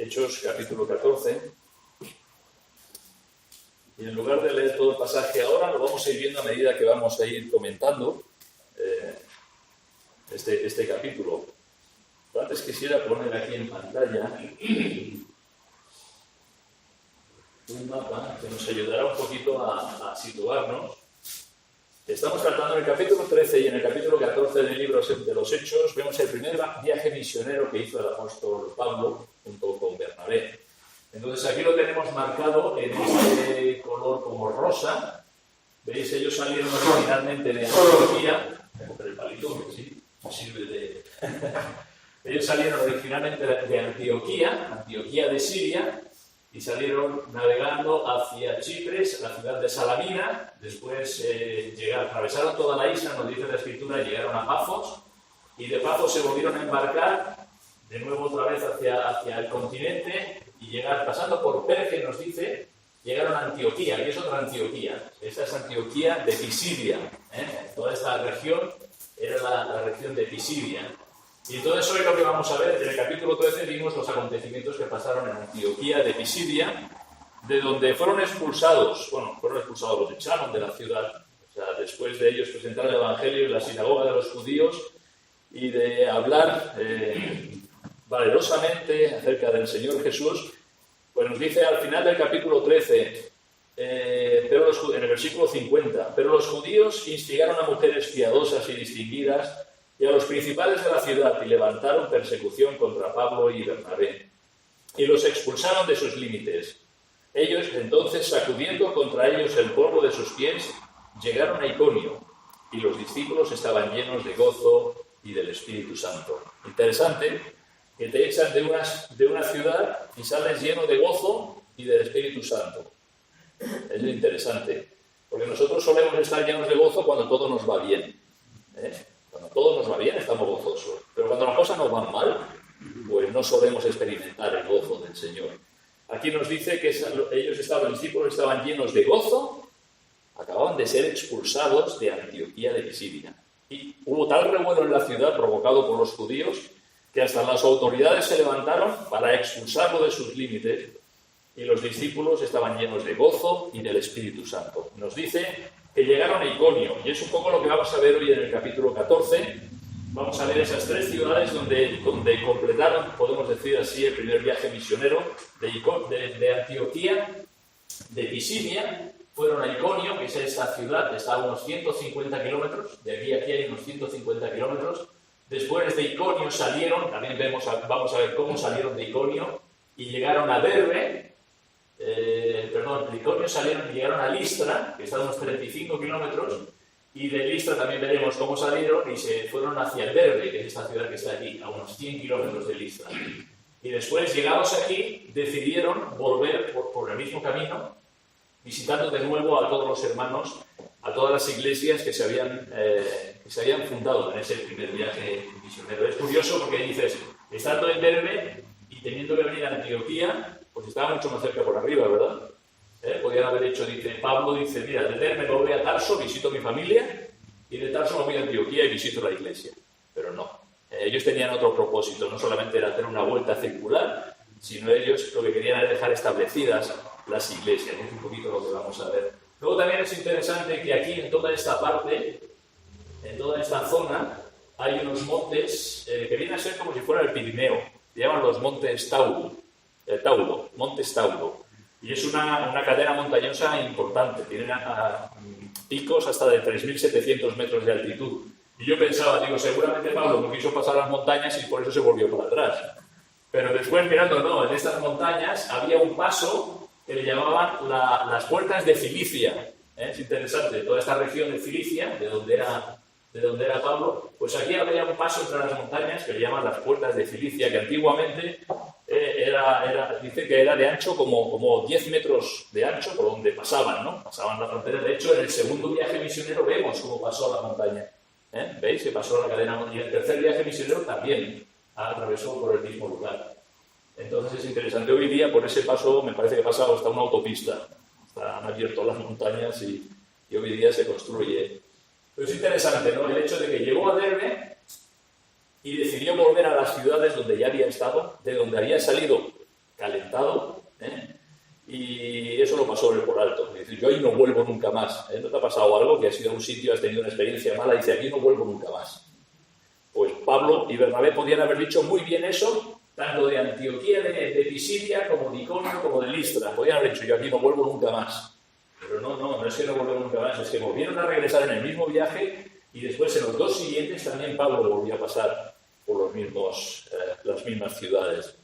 Hechos capítulo 14. Y en lugar de leer todo el pasaje ahora, lo vamos a ir viendo a medida que vamos a ir comentando este capítulo. Pero antes quisiera poner aquí en pantalla un mapa que nos ayudará un poquito a situarnos. Estamos tratando en el capítulo 13 y en el capítulo 14 del libro de los Hechos, vemos el primer viaje misionero que hizo el apóstol Pablo junto con Bernabé. Entonces aquí lo tenemos marcado en este color como rosa. ¿Veis? Ellos salieron originalmente de Antioquía. El palito, que sí, sirve de... Ellos salieron originalmente de Antioquía de Siria, y salieron navegando hacia Chipres, la ciudad de Salamina. Después atravesaron toda la isla, nos dice la Escritura, llegaron a Pafos, y de Pafos se volvieron a embarcar de nuevo otra vez hacia el continente, y pasando por Perge, nos dice, llegaron a Antioquía, que es otra Antioquía. Esta es Antioquía de Pisidia. Toda esta región era la región de Pisidia. Y todo eso es lo que vamos a ver. En el capítulo 13 vimos los acontecimientos que pasaron en Antioquía de Pisidia, de donde fueron expulsados, los echaron de la ciudad. O sea, después de ellos presentar el Evangelio en la sinagoga de los judíos y de hablar valerosamente acerca del Señor Jesús, pues nos dice al final del capítulo 13, en el versículo 50, pero los judíos instigaron a mujeres piadosas y distinguidas y a los principales de la ciudad, y levantaron persecución contra Pablo y Bernabé, y los expulsaron de sus límites. Ellos, entonces, sacudiendo contra ellos el polvo de sus pies, llegaron a Iconio, y los discípulos estaban llenos de gozo y del Espíritu Santo. Interesante que te echan de una ciudad y sales lleno de gozo y del Espíritu Santo. Es interesante, porque nosotros solemos estar llenos de gozo cuando todo nos va bien. Cuando todo nos va bien estamos gozosos, pero cuando las cosas nos van mal, pues no solemos experimentar el gozo del Señor. Aquí nos dice que los discípulos estaban llenos de gozo, acababan de ser expulsados de Antioquía de Pisidia. Y hubo tal revuelo en la ciudad provocado por los judíos que hasta las autoridades se levantaron para expulsarlo de sus límites, y los discípulos estaban llenos de gozo y del Espíritu Santo. Nos dice que llegaron a Iconio, y es un poco lo que vamos a ver hoy en el capítulo 14. Vamos a ver esas tres ciudades donde completaron, podemos decir así, el primer viaje misionero de Antioquía, de Pisidia. Fueron a Iconio, que es esta ciudad, está a unos 150 kilómetros, de aquí a aquí hay unos 150 kilómetros. Después de Iconio salieron, también vamos a ver cómo salieron de Iconio, y llegaron a Derbe. De Iconio salieron y llegaron a Listra, que está a unos 35 kilómetros, y de Listra también veremos cómo salieron y se fueron hacia Derbe, que es esta ciudad que está aquí, a unos 100 kilómetros de Listra. Y después, llegados aquí, decidieron volver por el mismo camino, visitando de nuevo a todos los hermanos, a todas las iglesias que se habían fundado en ese primer viaje misionero. Es curioso porque dices, estando en Derbe y teniendo que venir a Antioquía, pues estaba mucho más cerca por arriba, ¿verdad? Podían haber hecho, Pablo dice, mira, de Derbe me voy a Tarso, visito a mi familia, y de Tarso me voy a Antioquía y visito la iglesia. Pero no, ellos tenían otro propósito, no solamente era hacer una vuelta circular, sino ellos lo que querían era dejar establecidas las iglesias. Es un poquito lo que vamos a ver. Luego también es interesante que aquí, en toda esta parte, en toda esta zona, hay unos montes que vienen a ser como si fuera el Pirineo. Se llaman los montes Montes Tauro. Y es una cadena montañosa importante. Tienen picos hasta de 3.700 metros de altitud. Y yo pensaba, seguramente Pablo no quiso pasar las montañas y por eso se volvió para atrás. Pero después, mirando, no, en estas montañas había un paso que le llamaban las puertas de Cilicia. Es interesante, toda esta región de Cilicia, de donde era Pablo, pues aquí había un paso entre las montañas que le llaman las puertas de Cilicia, que antiguamente dice que era de ancho como 10 metros de ancho por donde pasaban, ¿no? Pasaban la frontera. De hecho, en el segundo viaje misionero vemos cómo pasó la montaña. ¿Veis? Que pasó la cadena. Y el tercer viaje misionero también atravesó por el mismo lugar. Entonces es interesante. Hoy día, por ese paso, me parece que ha pasado hasta una autopista. Han abierto las montañas y hoy día se construye. Pero es interesante, ¿no? El hecho de que llegó a Derbe y decidió volver a las ciudades donde ya había estado, de donde había salido calentado, y eso lo pasó por alto. Dice, yo ahí no vuelvo nunca más. ¿No te ha pasado algo que has ido a un sitio, has tenido una experiencia mala y dice, aquí no vuelvo nunca más? Pues Pablo y Bernabé podían haber dicho muy bien eso, tanto de Antioquía, de Pisidia, como de Iconio, como de Listra. Podían haber dicho, yo aquí no vuelvo nunca más. Pero no es que no vuelvo nunca más, es que volvieron a regresar en el mismo viaje y después en los 2 siguientes también Pablo volvió a pasar por las mismas ciudades.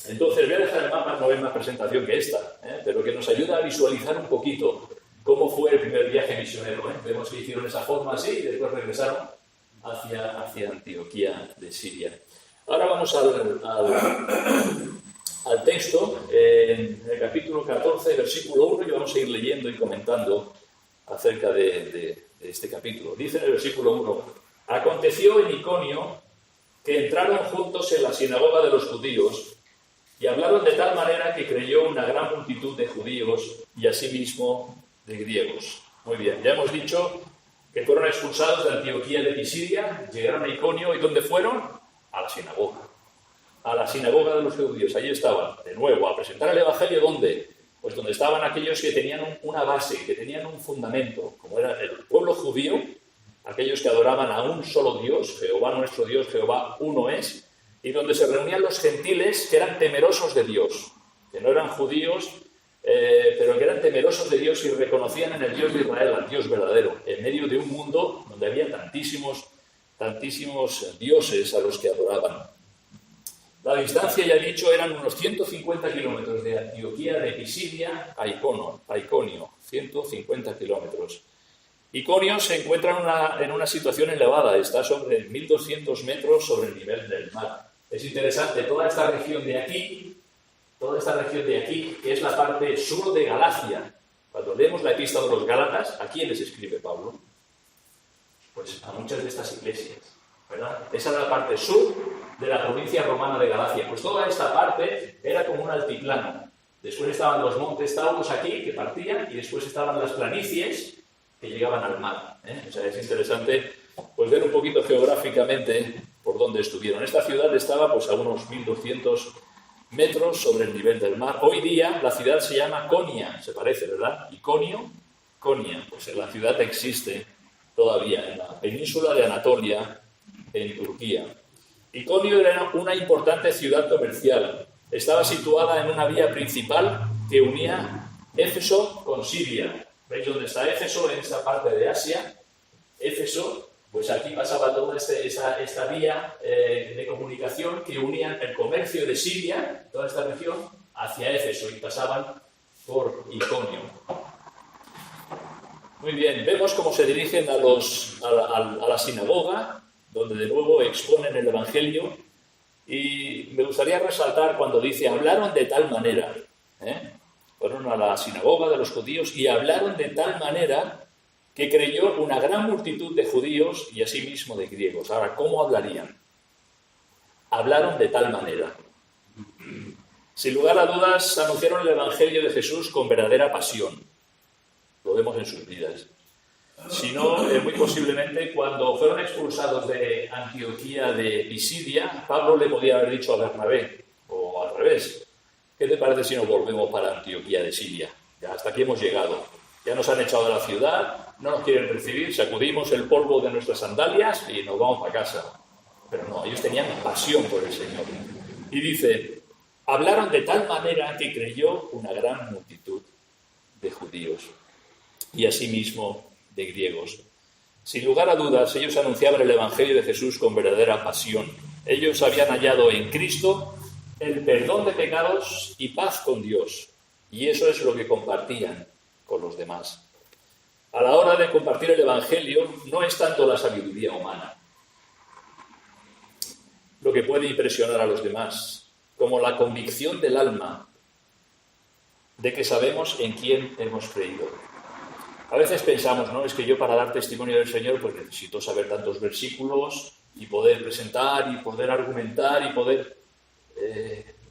Entonces, voy a dejar el mapa, no hay más presentación que esta, pero que nos ayuda a visualizar un poquito cómo fue el primer viaje misionero. Vemos que hicieron esa forma así y después regresaron hacia Antioquía de Siria. Ahora vamos al texto, en el capítulo 14, versículo 1, y vamos a ir leyendo y comentando acerca de este capítulo. Dice en el versículo 1, aconteció en Iconio que entraron juntos en la sinagoga de los judíos y hablaron de tal manera que creyó una gran multitud de judíos y asimismo de griegos. Muy bien, ya hemos dicho que fueron expulsados de Antioquía de Pisidia, llegaron a Iconio, ¿y dónde fueron? A la sinagoga de los judíos. Allí estaban, de nuevo, a presentar el Evangelio. ¿Dónde? Pues donde estaban aquellos que tenían una base, que tenían un fundamento, como era el pueblo judío, aquellos que adoraban a un solo Dios, Jehová nuestro Dios, Jehová uno es, y donde se reunían los gentiles que eran temerosos de Dios, que no eran judíos, pero que eran temerosos de Dios y reconocían en el Dios de Israel al Dios verdadero, en medio de un mundo donde había tantísimos dioses a los que adoraban. La distancia, ya he dicho, eran unos 150 kilómetros de Antioquía de Pisidia a Iconio, 150 kilómetros. Iconio se encuentra en una situación elevada, está sobre 1.200 metros sobre el nivel del mar. Es interesante, toda esta región de aquí, que es la parte sur de Galacia. Cuando leemos la epístola de los Gálatas, ¿a quién les escribe Pablo? Pues a muchas de estas iglesias, ¿verdad? Esa es la parte sur de la provincia romana de Galacia. Pues toda esta parte era como un altiplano. Después estaban los montes Taurus aquí, que partían, y después estaban las planicies que llegaban al mar. O sea, es interesante pues ver un poquito geográficamente por dónde estuvieron. Esta ciudad estaba pues a unos 1.200 metros sobre el nivel del mar. Hoy día la ciudad se llama Konya, se parece, ¿verdad? Iconio, Konya. Pues la ciudad existe todavía en la península de Anatolia, en Turquía. Iconio era una importante ciudad comercial. Estaba situada en una vía principal que unía Éfeso con Siria. ¿Veis dónde está Éfeso? En esta parte de Asia. Éfeso, pues aquí pasaba toda esta vía de comunicación que unía el comercio de Siria, toda esta región, hacia Éfeso y pasaban por Iconio. Muy bien, vemos cómo se dirigen a la sinagoga, donde de nuevo exponen el Evangelio, y me gustaría resaltar cuando dice, hablaron de tal manera, fueron a la sinagoga de los judíos y hablaron de tal manera que creyó una gran multitud de judíos y asimismo de griegos. Ahora, ¿cómo hablarían? Hablaron de tal manera. Sin lugar a dudas, anunciaron el Evangelio de Jesús con verdadera pasión. Lo vemos en sus vidas. Si no, muy posiblemente cuando fueron expulsados de Antioquía de Pisidia, Pablo le podía haber dicho a Bernabé, o al revés, ¿qué te parece si nos volvemos para Antioquía de Siria? Ya hasta aquí hemos llegado. Ya nos han echado de la ciudad, no nos quieren recibir, sacudimos el polvo de nuestras sandalias y nos vamos para casa. Pero no, ellos tenían pasión por el Señor. Y dice, hablaron de tal manera que creyó una gran multitud de judíos y asimismo de griegos. Sin lugar a dudas, ellos anunciaban el Evangelio de Jesús con verdadera pasión. Ellos habían hallado en Cristo el perdón de pecados y paz con Dios. Y eso es lo que compartían con los demás. A la hora de compartir el Evangelio, no es tanto la sabiduría humana lo que puede impresionar a los demás, como la convicción del alma de que sabemos en quién hemos creído. A veces pensamos, no, es que yo para dar testimonio del Señor pues necesito saber tantos versículos y poder presentar y poder argumentar y poder...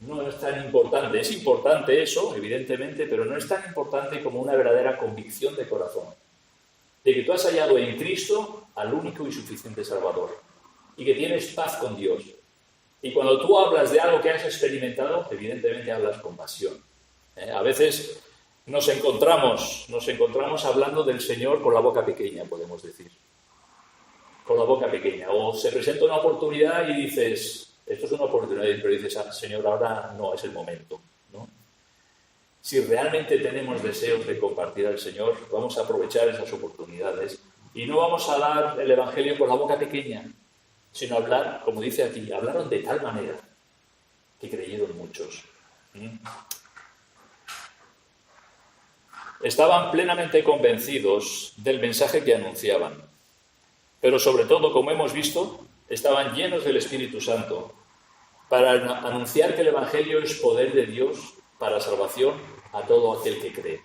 no es tan importante. Es importante eso, evidentemente, pero no es tan importante como una verdadera convicción de corazón. De que tú has hallado en Cristo al único y suficiente Salvador y que tienes paz con Dios. Y cuando tú hablas de algo que has experimentado, evidentemente hablas con pasión. A veces nos encontramos hablando del Señor con la boca pequeña, podemos decir. Con la boca pequeña. O se presenta una oportunidad y dices, esto es una oportunidad, pero dices, Señor, ahora no es el momento, ¿no? Si realmente tenemos deseos de compartir al Señor, vamos a aprovechar esas oportunidades y no vamos a dar el Evangelio con la boca pequeña, sino hablar, como dice aquí, hablaron de tal manera que creyeron muchos. Estaban plenamente convencidos del mensaje que anunciaban, pero sobre todo, como hemos visto, estaban llenos del Espíritu Santo para anunciar que el Evangelio es poder de Dios para salvación a todo aquel que cree.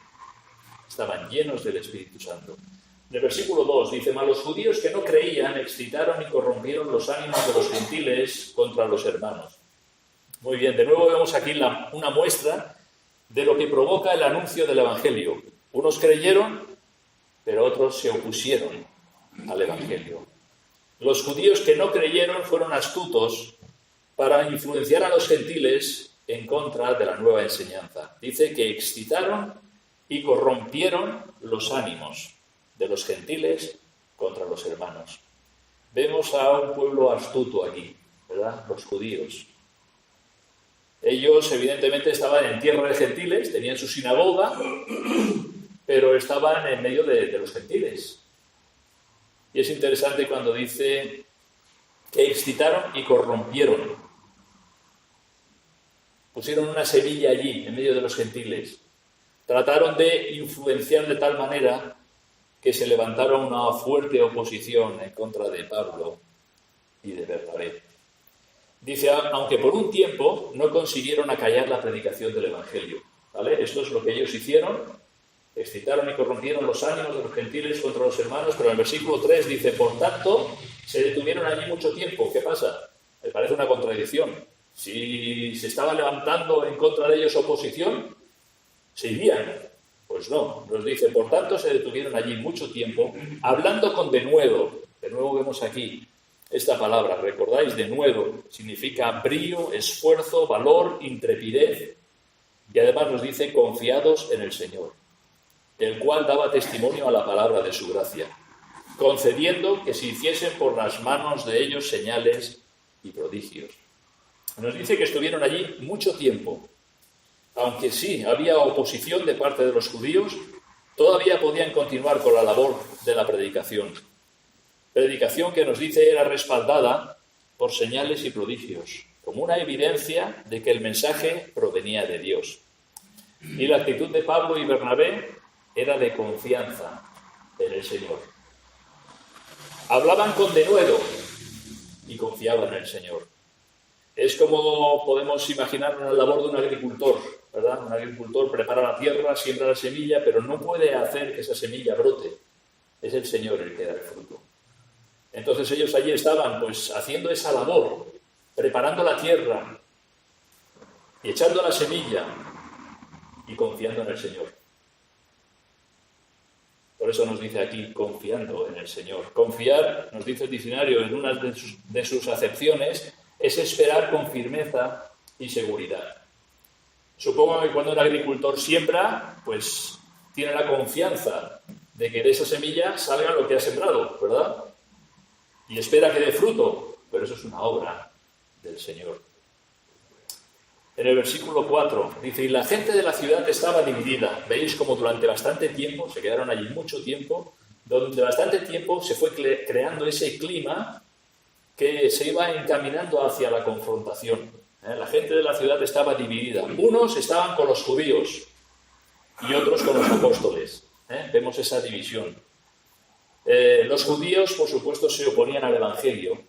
Estaban llenos del Espíritu Santo. En el versículo 2 dice, mas los judíos que no creían excitaron y corrompieron los ánimos de los gentiles contra los hermanos. Muy bien, de nuevo vemos aquí una muestra de lo que provoca el anuncio del Evangelio. Unos creyeron, pero otros se opusieron al Evangelio. Los judíos que no creyeron fueron astutos para influenciar a los gentiles en contra de la nueva enseñanza. Dice que excitaron y corrompieron los ánimos de los gentiles contra los hermanos. Vemos a un pueblo astuto aquí, ¿verdad? Los judíos. Ellos evidentemente estaban en tierra de gentiles, tenían su sinagoga, pero estaban en medio de los gentiles. Y es interesante cuando dice que excitaron y corrompieron. Pusieron una semilla allí, en medio de los gentiles. Trataron de influenciar de tal manera que se levantaron una fuerte oposición en contra de Pablo y de Bernabé. Dice, aunque por un tiempo no consiguieron acallar la predicación del Evangelio. ¿Vale? Esto es lo que ellos hicieron. Excitaron y corrompieron los ánimos de los gentiles contra los hermanos, pero en el versículo 3 dice, por tanto, se detuvieron allí mucho tiempo. ¿Qué pasa? Me parece una contradicción. Si se estaba levantando en contra de ellos oposición, ¿se irían? Pues no, nos dice, por tanto se detuvieron allí mucho tiempo, hablando con denuedo. De nuevo vemos aquí esta palabra, ¿recordáis? Denuedo significa brío, esfuerzo, valor, intrepidez. Y además nos dice, confiados en el Señor, el cual daba testimonio a la palabra de su gracia, concediendo que se hiciesen por las manos de ellos señales y prodigios. Nos dice que estuvieron allí mucho tiempo. Aunque sí había oposición de parte de los judíos, todavía podían continuar con la labor de la predicación. Predicación que nos dice era respaldada por señales y prodigios, como una evidencia de que el mensaje provenía de Dios. Y la actitud de Pablo y Bernabé era de confianza en el Señor. Hablaban con denuedo y confiaban en el Señor. Es como podemos imaginar la labor de un agricultor, ¿verdad? Un agricultor prepara la tierra, siembra la semilla, pero no puede hacer que esa semilla brote. Es el Señor el que da el fruto. Entonces ellos allí estaban pues haciendo esa labor, preparando la tierra y echando la semilla y confiando en el Señor. Por eso nos dice aquí, confiando en el Señor. Confiar, nos dice el diccionario en una de sus acepciones, es esperar con firmeza y seguridad. Supongo que cuando un agricultor siembra, pues tiene la confianza de que de esa semilla salga lo que ha sembrado, ¿verdad? Y espera que dé fruto, pero eso es una obra del Señor. En el versículo 4 dice, y la gente de la ciudad estaba dividida. Veis como durante bastante tiempo, se quedaron allí mucho tiempo, durante bastante tiempo se fue creando ese clima que se iba encaminando hacia la confrontación. La gente de la ciudad estaba dividida. Unos estaban con los judíos y otros con los apóstoles. Vemos esa división. Los judíos, por supuesto, se oponían al Evangelio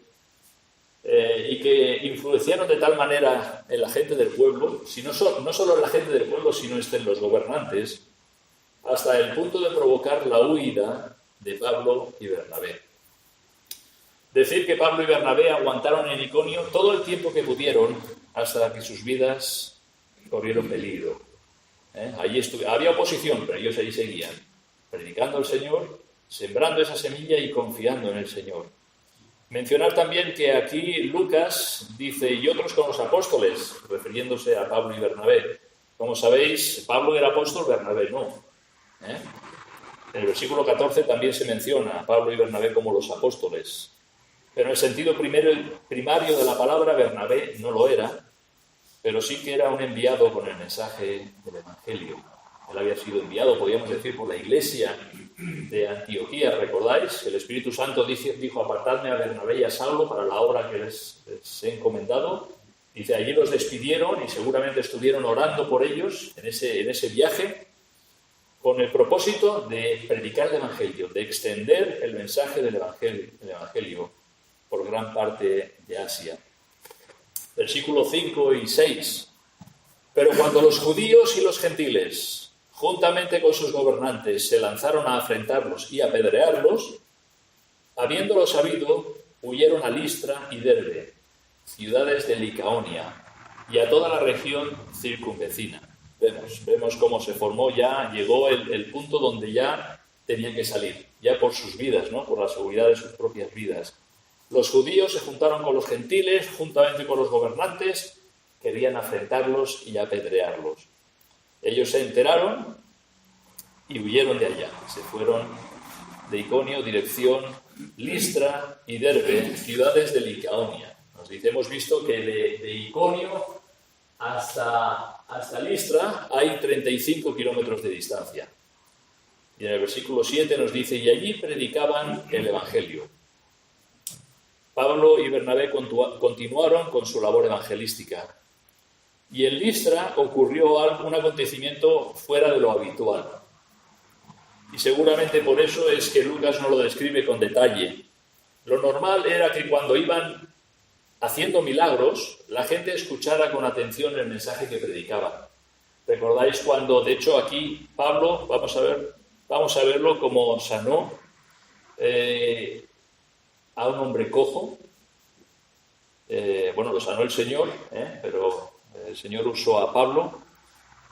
y que influenciaron de tal manera en la gente del pueblo, no solo en la gente del pueblo, sino en los gobernantes, hasta el punto de provocar la huida de Pablo y Bernabé. Decir que Pablo y Bernabé aguantaron en Iconio todo el tiempo que pudieron hasta que sus vidas corrieron peligro. Allí había oposición, pero ellos allí seguían, predicando al Señor, sembrando esa semilla y confiando en el Señor. Mencionar también que aquí Lucas dice, y otros con los apóstoles, refiriéndose a Pablo y Bernabé. Como sabéis, Pablo era apóstol, Bernabé no. En el versículo 14 también se menciona a Pablo y Bernabé como los apóstoles. Pero en el sentido primario de la palabra, Bernabé no lo era, pero sí que era un enviado con el mensaje del Evangelio. Él había sido enviado, podríamos decir, por la iglesia de Antioquía. ¿Recordáis? El Espíritu Santo dijo, apartadme a Bernabé y a Saulo para la obra que les he encomendado. Dice, allí los despidieron y seguramente estuvieron orando por ellos en ese viaje con el propósito de predicar el Evangelio, de extender el mensaje del Evangelio por gran parte de Asia. Versículos 5 y 6. Pero cuando los judíos y los gentiles, juntamente con sus gobernantes, se lanzaron a afrentarlos y apedrearlos, habiéndolo sabido, huyeron a Listra y Derbe, ciudades de Licaonia, y a toda la región circunvecina. Vemos cómo se formó ya, llegó el punto donde ya tenían que salir, ya por sus vidas, ¿no? Por la seguridad de sus propias vidas. Los judíos se juntaron con los gentiles, juntamente con los gobernantes, querían afrentarlos y apedrearlos. Ellos se enteraron y huyeron de allá. Se fueron de Iconio, dirección Listra y Derbe, ciudades de Licaonia. Nos dice, hemos visto que de Iconio hasta Listra hay 35 kilómetros de distancia. Y en el versículo 7 nos dice, y allí predicaban el Evangelio. Pablo y Bernabé continuaron con su labor evangelística. Y en Listra ocurrió un acontecimiento fuera de lo habitual. Y seguramente por eso es que Lucas no lo describe con detalle. Lo normal era que cuando iban haciendo milagros, la gente escuchara con atención el mensaje que predicaban. ¿Recordáis cuando, de hecho, aquí Pablo, vamos a verlo como sanó a un hombre cojo? Lo sanó el Señor, pero el Señor usó a Pablo.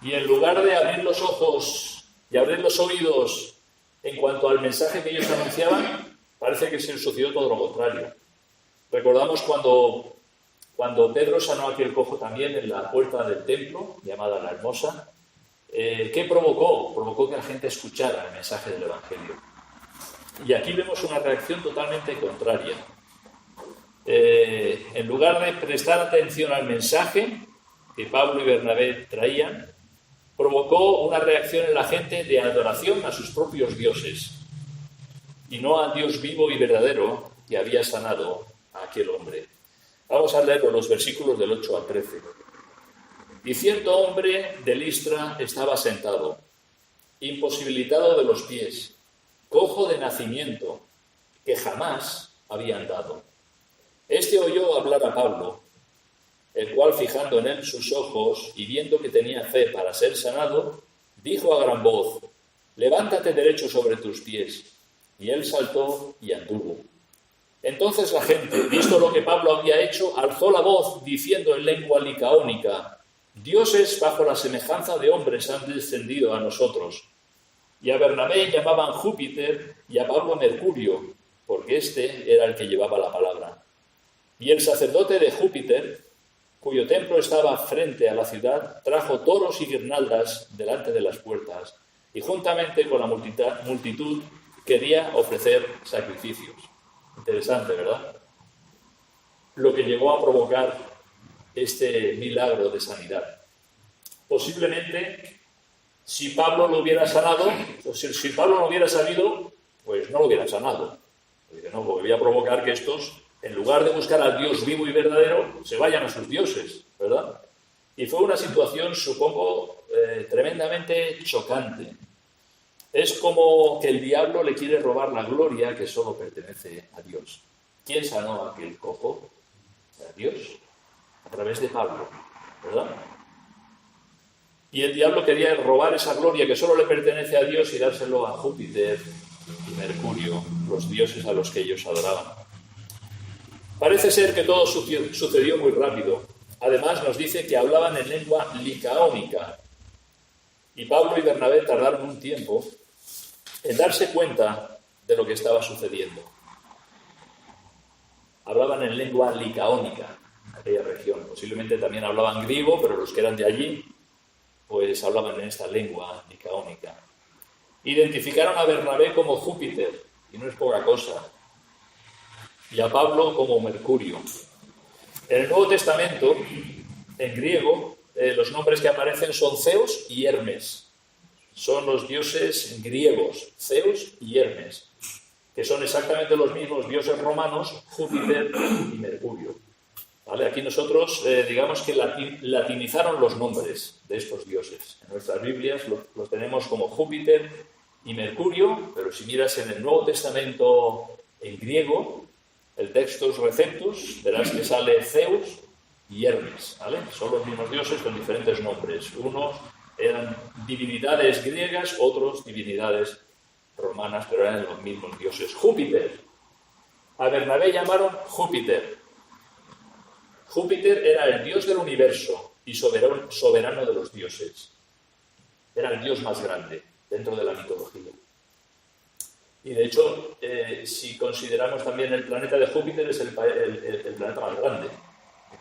Y en lugar de abrir los ojos y abrir los oídos en cuanto al mensaje que ellos anunciaban, parece que se sucedió todo lo contrario. Recordamos cuando Pedro sanó a aquel cojo también en la puerta del templo, llamada La Hermosa. ¿Qué provocó? Provocó que la gente escuchara el mensaje del Evangelio. Y aquí vemos una reacción totalmente contraria. En lugar de prestar atención al mensaje que Pablo y Bernabé traían, provocó una reacción en la gente de adoración a sus propios dioses y no al Dios vivo y verdadero que había sanado a aquel hombre. Vamos a leer los versículos del 8 al 13. Y cierto hombre de Listra estaba sentado, imposibilitado de los pies, cojo de nacimiento, que jamás había andado. Este oyó hablar a Pablo, el cual, fijando en él sus ojos y viendo que tenía fe para ser sanado, dijo a gran voz, levántate derecho sobre tus pies. Y él saltó y anduvo. Entonces la gente, visto lo que Pablo había hecho, alzó la voz, diciendo en lengua licaónica, dioses bajo la semejanza de hombres han descendido a nosotros. Y a Bernabé llamaban Júpiter y a Pablo Mercurio, porque este era el que llevaba la palabra. Y el sacerdote de Júpiter, cuyo templo estaba frente a la ciudad, trajo toros y guirnaldas delante de las puertas, y juntamente con la multitud quería ofrecer sacrificios. Interesante, ¿verdad? Lo que llegó a provocar este milagro de sanidad. Posiblemente, si Pablo lo hubiera sanado, o si Pablo no hubiera sabido, pues no lo hubiera sanado. Porque voy a provocar que estos, en lugar de buscar al Dios vivo y verdadero, se vayan a sus dioses, ¿verdad? Y fue una situación, supongo, tremendamente chocante. Es como que el diablo le quiere robar la gloria que solo pertenece a Dios. ¿Quién sanó a aquel cojo? A Dios, a través de Pablo, ¿verdad? Y el diablo quería robar esa gloria que solo le pertenece a Dios y dárselo a Júpiter y Mercurio, los dioses a los que ellos adoraban. Parece ser que todo sucedió muy rápido. Además nos dice que hablaban en lengua licaónica. Y Pablo y Bernabé tardaron un tiempo en darse cuenta de lo que estaba sucediendo. hablaban en lengua licaónica, en aquella región. Posiblemente también hablaban griego, pero los que eran de allí, pues hablaban en esta lengua licaónica. Identificaron a Bernabé como Júpiter, y no es poca cosa, y a Pablo como Mercurio. En el Nuevo Testamento, en griego, los nombres que aparecen son Zeus y Hermes. Son los dioses griegos, Zeus y Hermes, que son exactamente los mismos dioses romanos, Júpiter y Mercurio. ¿Vale? Aquí nosotros, digamos que latinizaron los nombres de estos dioses. En nuestras Biblias los tenemos como Júpiter y Mercurio, pero si miras en el Nuevo Testamento en griego, el Textus Receptus, verás que sale Zeus y Hermes, ¿vale? Son los mismos dioses con diferentes nombres. Unos eran divinidades griegas, otros divinidades romanas, pero eran los mismos dioses. Júpiter. A Bernabé llamaron Júpiter. Júpiter era el dios del universo y soberano de los dioses. Era el dios más grande dentro de la mitología. Y de hecho, si consideramos también el planeta de Júpiter, es el planeta más grande.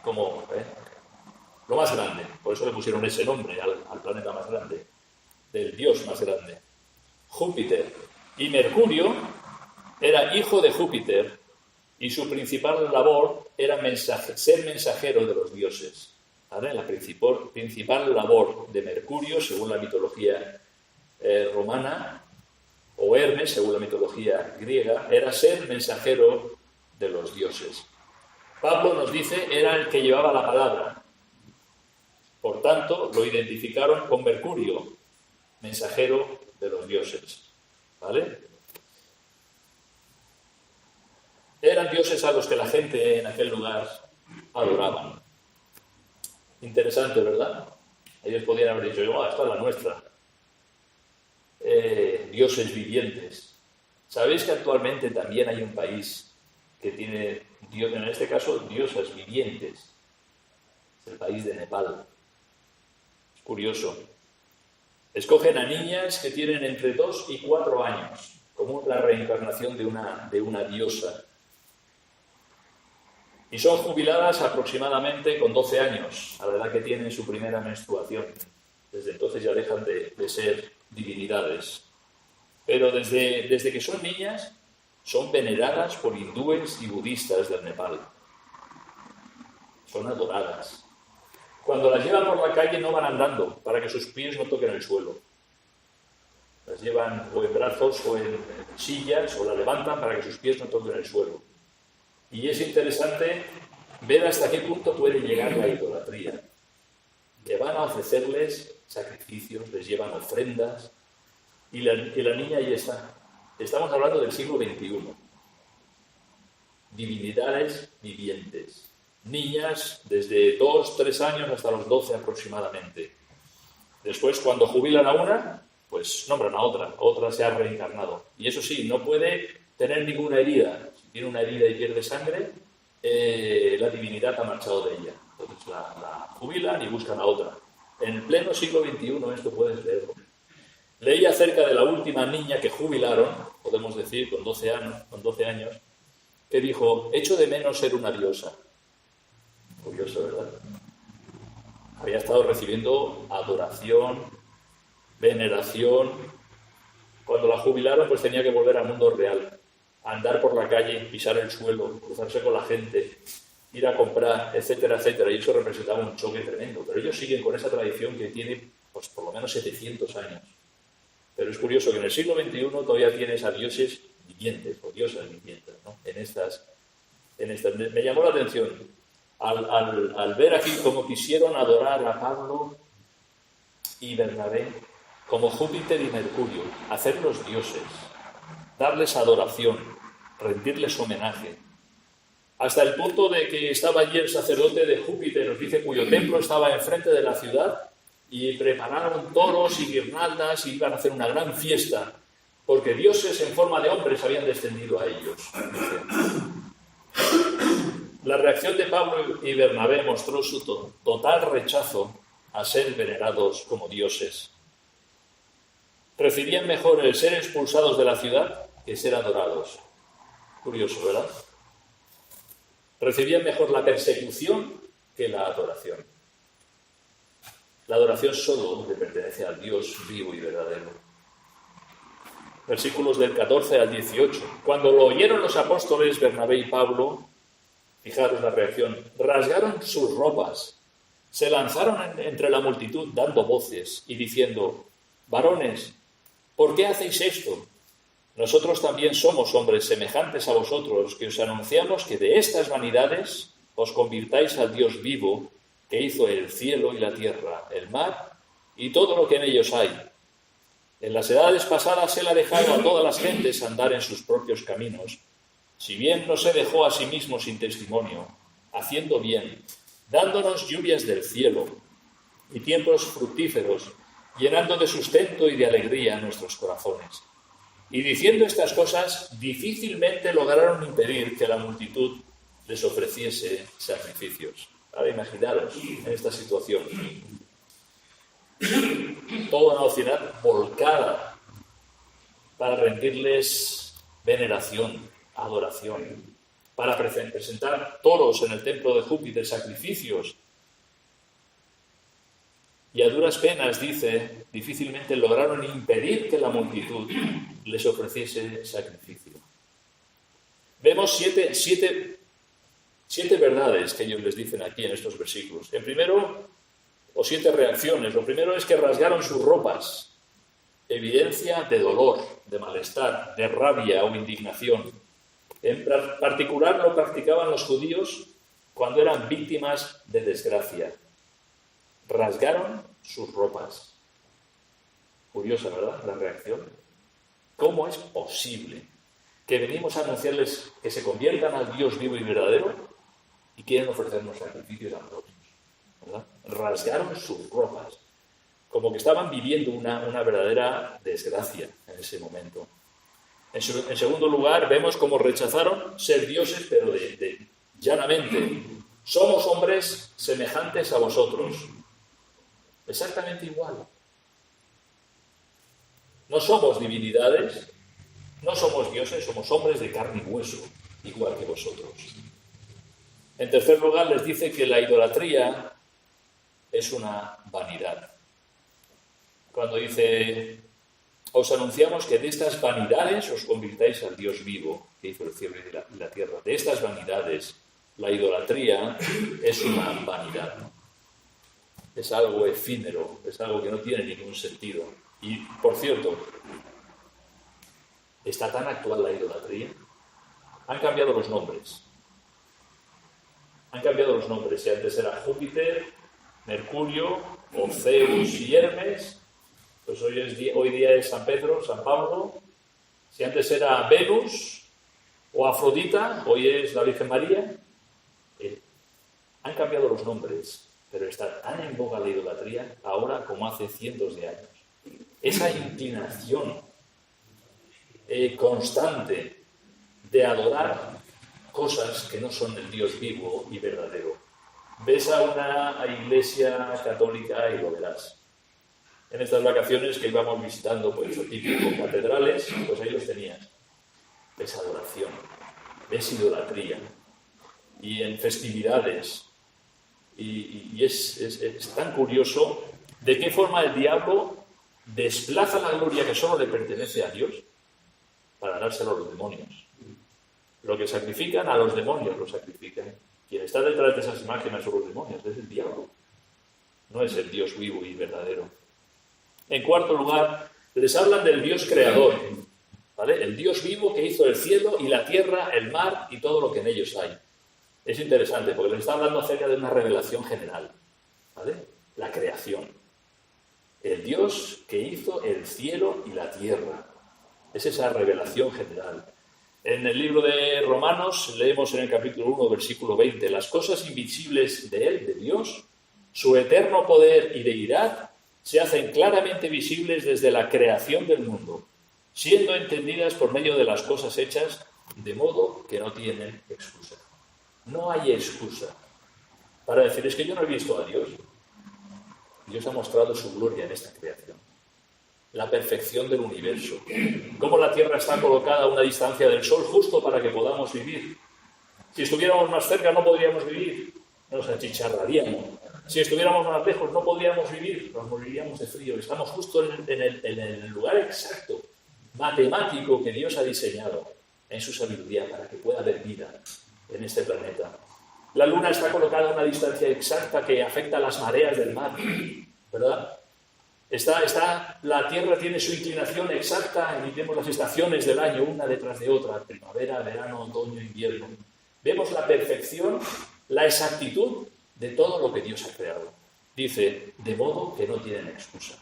Como lo más grande. Por eso le pusieron ese nombre al planeta más grande, del dios más grande. Júpiter. Y Mercurio era hijo de Júpiter y su principal labor era ser mensajero de los dioses. ¿Vale? La principal labor de Mercurio, según la mitología romana, o Hermes, según la mitología griega, era ser mensajero de los dioses. Pablo nos dice, era el que llevaba la palabra. Por tanto, lo identificaron con Mercurio, mensajero de los dioses. ¿Vale? Eran dioses a los que la gente en aquel lugar adoraban. Interesante, ¿verdad? Ellos podían haber dicho, esta es la nuestra. Dioses vivientes. ¿Sabéis que actualmente también hay un país que tiene, en este caso, diosas vivientes? Es el país de Nepal. Es curioso. Escogen a niñas que tienen entre 2 y 4 años, como la reencarnación de una diosa. Y son jubiladas aproximadamente con 12 años, a la edad que tienen su primera menstruación. Desde entonces ya dejan de ser divinidades. Pero desde que son niñas, son veneradas por hindúes y budistas del Nepal. Son adoradas. Cuando las llevan por la calle no van andando, para que sus pies no toquen el suelo. Las llevan o en brazos o en sillas, o las levantan para que sus pies no toquen el suelo. Y es interesante ver hasta qué punto puede llegar la idolatría. Que van a ofrecerles sacrificios, les llevan ofrendas, y la niña ahí está. Estamos hablando del siglo XXI. Divinidades vivientes. Niñas desde 2, 3 años hasta los 12 aproximadamente. Después, cuando jubilan a una, pues nombran a otra se ha reencarnado. Y eso sí, no puede tener ninguna herida. Si tiene una herida y pierde sangre, la divinidad ha marchado de ella. Entonces la jubilan y buscan a otra. En el pleno siglo XXI esto puedes leerlo. Leí acerca de la última niña que jubilaron, podemos decir, con 12 años, que dijo, echo de menos ser una diosa. Curioso, ¿verdad? Había estado recibiendo adoración, veneración. Cuando la jubilaron, pues tenía que volver al mundo real. Andar por la calle, pisar el suelo, cruzarse con la gente, ir a comprar, etcétera, etcétera. Y eso representaba un choque tremendo. Pero ellos siguen con esa tradición que tiene, pues, por lo menos 700 años. Pero es curioso que en el siglo XXI todavía tienes a dioses vivientes, o diosas vivientes, ¿no? En estas. Me llamó la atención. Al ver aquí cómo quisieron adorar a Pablo y Bernabé como Júpiter y Mercurio, hacerlos dioses, darles adoración, rendirles homenaje, hasta el punto de que estaba allí el sacerdote de Júpiter, nos dice, cuyo templo estaba enfrente de la ciudad, y prepararon toros y guirnaldas y iban a hacer una gran fiesta, porque dioses en forma de hombres habían descendido a ellos. La reacción de Pablo y Bernabé mostró su total rechazo a ser venerados como dioses. Preferían mejor el ser expulsados de la ciudad que ser adorados. Curioso, ¿verdad? recibían mejor la persecución que la adoración. La adoración solo le pertenece al Dios vivo y verdadero. Versículos del 14 al 18. Cuando lo oyeron los apóstoles Bernabé y Pablo, fijaros la reacción, rasgaron sus ropas, se lanzaron entre la multitud dando voces y diciendo: varones, ¿por qué hacéis esto? Nosotros también somos hombres semejantes a vosotros, que os anunciamos que de estas vanidades os convirtáis al Dios vivo, que hizo el cielo y la tierra, el mar y todo lo que en ellos hay. En las edades pasadas Él ha dejado a todas las gentes andar en sus propios caminos, si bien no se dejó a sí mismo sin testimonio, haciendo bien, dándonos lluvias del cielo y tiempos fructíferos, llenando de sustento y de alegría nuestros corazones. Y diciendo estas cosas, difícilmente lograron impedir que la multitud les ofreciese sacrificios. Ahora imaginaros en esta situación. Toda una ciudad volcada para rendirles veneración, adoración, para presentar toros en el templo de Júpiter, sacrificios. Y a duras penas, dice, difícilmente lograron impedir que la multitud les ofreciese sacrificio. Vemos siete verdades que ellos les dicen aquí en estos versículos. O 7 reacciones. Lo primero es que rasgaron sus ropas, evidencia de dolor, de malestar, de rabia o indignación. En particular lo practicaban los judíos cuando eran víctimas de desgracia. Rasgaron sus ropas. Curiosa, ¿verdad?, la reacción. ¿Cómo es posible que venimos a anunciarles que se conviertan al Dios vivo y verdadero y quieren ofrecernos sacrificios a nosotros? ¿Verdad? Rasgaron sus ropas, como que estaban viviendo una verdadera desgracia en ese momento. En segundo lugar, vemos cómo rechazaron ser dioses, pero llanamente. Somos hombres semejantes a vosotros. Exactamente igual. No somos divinidades, no somos dioses, somos hombres de carne y hueso, igual que vosotros. En tercer lugar, les dice que la idolatría es una vanidad. Cuando dice: os anunciamos que de estas vanidades os convirtáis al Dios vivo, que hizo el cielo y la tierra. De estas vanidades, la idolatría es una vanidad. Es algo efímero, es algo que no tiene ningún sentido. Y, por cierto, está tan actual la idolatría. Han cambiado los nombres. Si antes era Júpiter, Mercurio, o Zeus y Hermes, pues hoy día es San Pedro, San Pablo. Si antes era Venus o Afrodita, hoy es la Virgen María. Han cambiado los nombres, pero está tan en boga la idolatría ahora como hace cientos de años. Esa inclinación constante de adorar cosas que no son el Dios vivo y verdadero. Ves a una iglesia católica y lo verás. En estas vacaciones que íbamos visitando, pues lo típico, catedrales, pues ahí los tenías. Ves adoración, ves idolatría. Y en festividades. Y es tan curioso de qué forma el diablo desplaza la gloria que solo le pertenece a Dios para dárselo a los demonios. Lo que sacrifican a los demonios lo sacrifican. Quien está detrás de esas imágenes son los demonios, es el diablo. No es el Dios vivo y verdadero. En cuarto lugar, les hablan del Dios creador, ¿vale? El Dios vivo que hizo el cielo y la tierra, el mar y todo lo que en ellos hay. Es interesante porque les está hablando acerca de una revelación general, ¿vale? La creación. El Dios que hizo el cielo y la tierra. Es esa revelación general. En el libro de Romanos leemos en el capítulo 1, versículo 20, las cosas invisibles de Él, de Dios, su eterno poder y deidad, se hacen claramente visibles desde la creación del mundo, siendo entendidas por medio de las cosas hechas, de modo que no tienen excusa. No hay excusa para decir, es que yo no he visto a Dios. Dios ha mostrado su gloria en esta creación. La perfección del universo. Cómo la Tierra está colocada a una distancia del Sol justo para que podamos vivir. Si estuviéramos más cerca no podríamos vivir, nos achicharraríamos. Si estuviéramos más lejos no podríamos vivir, nos moriríamos de frío. Estamos justo en el lugar exacto, matemático, que Dios ha diseñado en su sabiduría para que pueda haber vida en este planeta. La Luna está colocada a una distancia exacta que afecta a las mareas del mar, ¿verdad? La Tierra tiene su inclinación exacta y vemos las estaciones del año una detrás de otra, primavera, verano, otoño, invierno. Vemos la perfección, la exactitud de todo lo que Dios ha creado. Dice, de modo que no tienen excusa.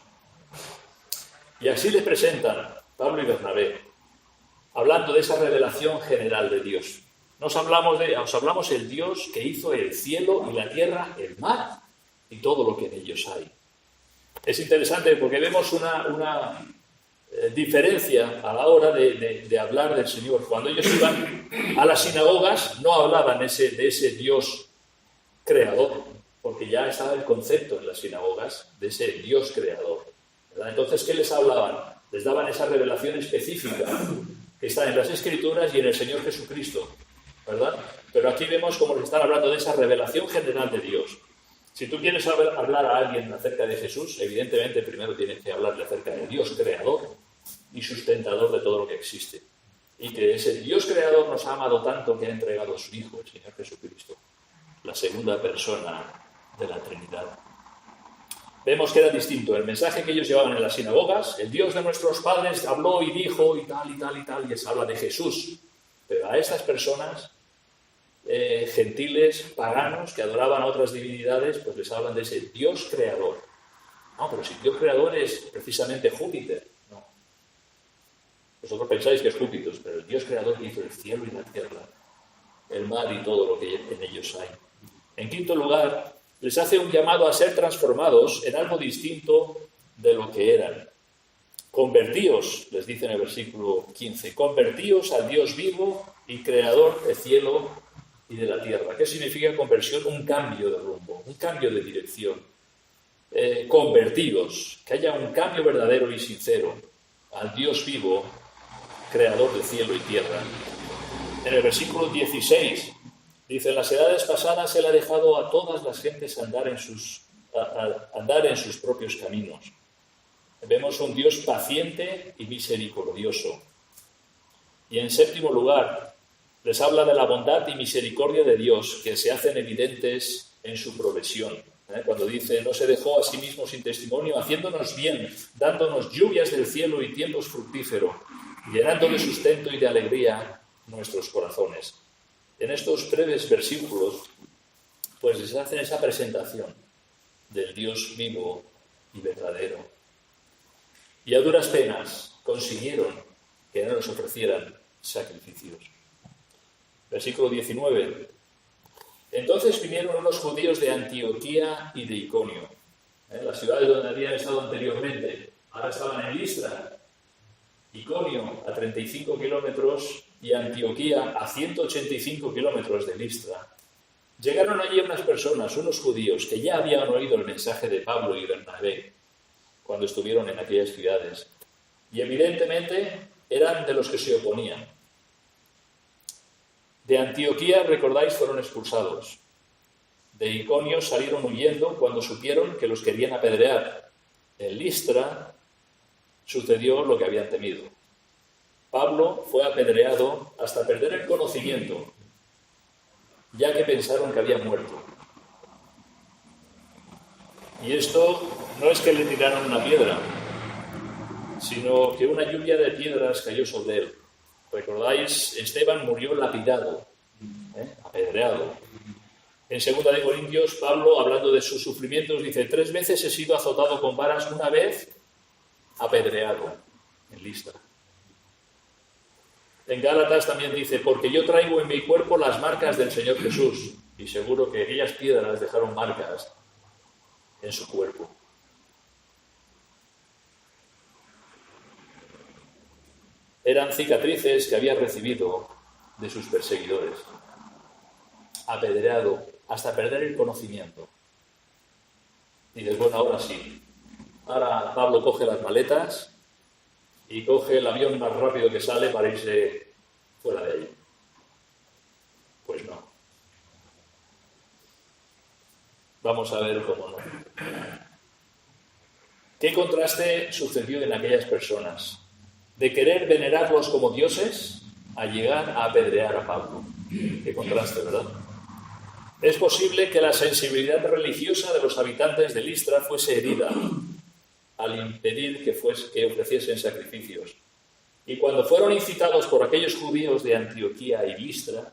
Y así le presentan Pablo y Bernabé, hablando de esa revelación general de Dios. Os hablamos el Dios que hizo el cielo y la tierra, el mar y todo lo que en ellos hay. Es interesante porque vemos una diferencia a la hora de hablar del Señor. Cuando ellos iban a las sinagogas no hablaban de ese Dios creador, porque ya estaba el concepto en las sinagogas de ese Dios creador, ¿verdad? Entonces, ¿qué les hablaban? Les daban esa revelación específica que está en las Escrituras y en el Señor Jesucristo, ¿verdad? Pero aquí vemos cómo les están hablando de esa revelación general de Dios. Si tú quieres hablar a alguien acerca de Jesús, evidentemente primero tienes que hablarle acerca de Dios creador y sustentador de todo lo que existe. Y que ese Dios creador nos ha amado tanto que ha entregado a su Hijo, el Señor Jesucristo, la segunda persona de la Trinidad. Vemos que era distinto. El mensaje que ellos llevaban en las sinagogas, el Dios de nuestros padres habló y dijo y tal y tal y tal, y les habla de Jesús. Pero a estas personas gentiles, paganos, que adoraban a otras divinidades, pues les hablan de ese Dios creador. No, pero si Dios creador es precisamente Júpiter. No. Vosotros pensáis que es Júpiter, pero el Dios creador que hizo el cielo y la tierra, el mar y todo lo que en ellos hay. En quinto lugar, les hace un llamado a ser transformados en algo distinto de lo que eran. Convertíos, les dice en el versículo 15, convertíos al Dios vivo y creador del cielo y de la tierra. ¿Qué significa conversión? Un cambio de rumbo, un cambio de dirección. Convertidos, que haya un cambio verdadero y sincero al Dios vivo, creador de cielo y tierra. En el versículo 16 dice, en las edades pasadas Él ha dejado a todas las gentes andar en sus propios caminos. Vemos un Dios paciente y misericordioso. Y en séptimo lugar, les habla de la bondad y misericordia de Dios que se hacen evidentes en su provisión. Cuando dice, no se dejó a sí mismo sin testimonio, haciéndonos bien, dándonos lluvias del cielo y tiempos fructíferos, llenando de sustento y de alegría nuestros corazones. En estos breves versículos, pues les hacen esa presentación del Dios vivo y verdadero. Y a duras penas consiguieron que no les ofrecieran sacrificios. Versículo 19. Entonces vinieron unos judíos de Antioquía y de Iconio, las ciudades donde habían estado anteriormente. Ahora estaban en Listra, Iconio a 35 kilómetros y Antioquía a 185 kilómetros de Listra. Llegaron allí unas personas, unos judíos, que ya habían oído el mensaje de Pablo y Bernabé cuando estuvieron en aquellas ciudades. Y evidentemente eran de los que se oponían. De Antioquía, recordáis, fueron expulsados. De Iconio salieron huyendo cuando supieron que los querían apedrear. En Listra sucedió lo que habían temido. Pablo fue apedreado hasta perder el conocimiento, ya que pensaron que había muerto. Y esto no es que le tiraran una piedra, sino que una lluvia de piedras cayó sobre él. ¿Recordáis? Esteban murió lapidado, apedreado. En 2 de Corintios, Pablo, hablando de sus sufrimientos, dice, 3 veces he sido azotado con varas, una vez apedreado en Listra. En Gálatas también dice, porque yo traigo en mi cuerpo las marcas del Señor Jesús. Y seguro que aquellas piedras dejaron marcas en su cuerpo. Eran cicatrices que había recibido de sus perseguidores. Apedreado hasta perder el conocimiento. Y dices, bueno, ahora sí. Ahora Pablo coge las maletas y coge el avión más rápido que sale para irse fuera de allí. Pues no. Vamos a ver cómo no. ¿Qué contraste sucedió en aquellas personas? De querer venerarlos como dioses a llegar a apedrear a Pablo. Qué contraste, ¿verdad? Es posible que la sensibilidad religiosa de los habitantes de Listra fuese herida al impedir que ofreciesen sacrificios. Y cuando fueron incitados por aquellos judíos de Antioquía y Listra,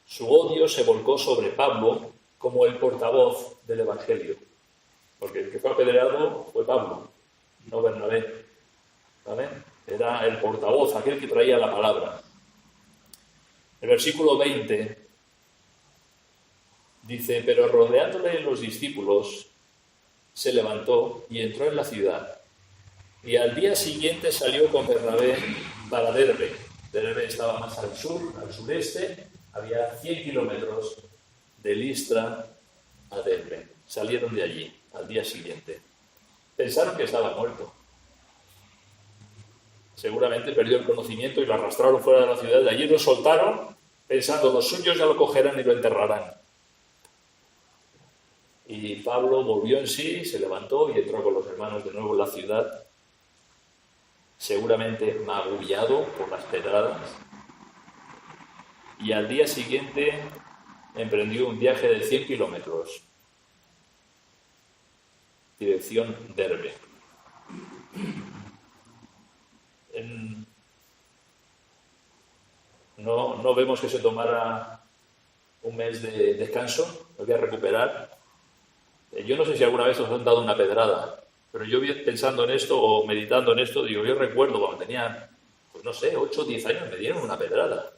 su odio se volcó sobre Pablo como el portavoz del Evangelio. Porque el que fue apedreado fue Pablo, no Bernabé. ¿Vale? Era el portavoz, aquel que traía la palabra. El versículo 20 dice: pero rodeándole los discípulos, se levantó y entró en la ciudad. Y al día siguiente salió con Bernabé para Derbe. Derbe estaba más al sur, al sureste. Había 100 kilómetros de Listra a Derbe. Salieron de allí al día siguiente. Pensaron que estaba muerto. Seguramente perdió el conocimiento y lo arrastraron fuera de la ciudad. De allí lo soltaron, pensando: los suyos ya lo cogerán y lo enterrarán. Y Pablo volvió en sí, se levantó y entró con los hermanos de nuevo en la ciudad, seguramente magullado por las pedradas. Y al día siguiente emprendió un viaje de 100 kilómetros, dirección Derbe. No vemos que se tomara un mes de descanso, lo voy a recuperar. Yo no sé si alguna vez os han dado una pedrada, pero yo pensando en esto o meditando en esto, digo, yo recuerdo cuando tenía, pues no sé, 8 o 10 años, me dieron una pedrada.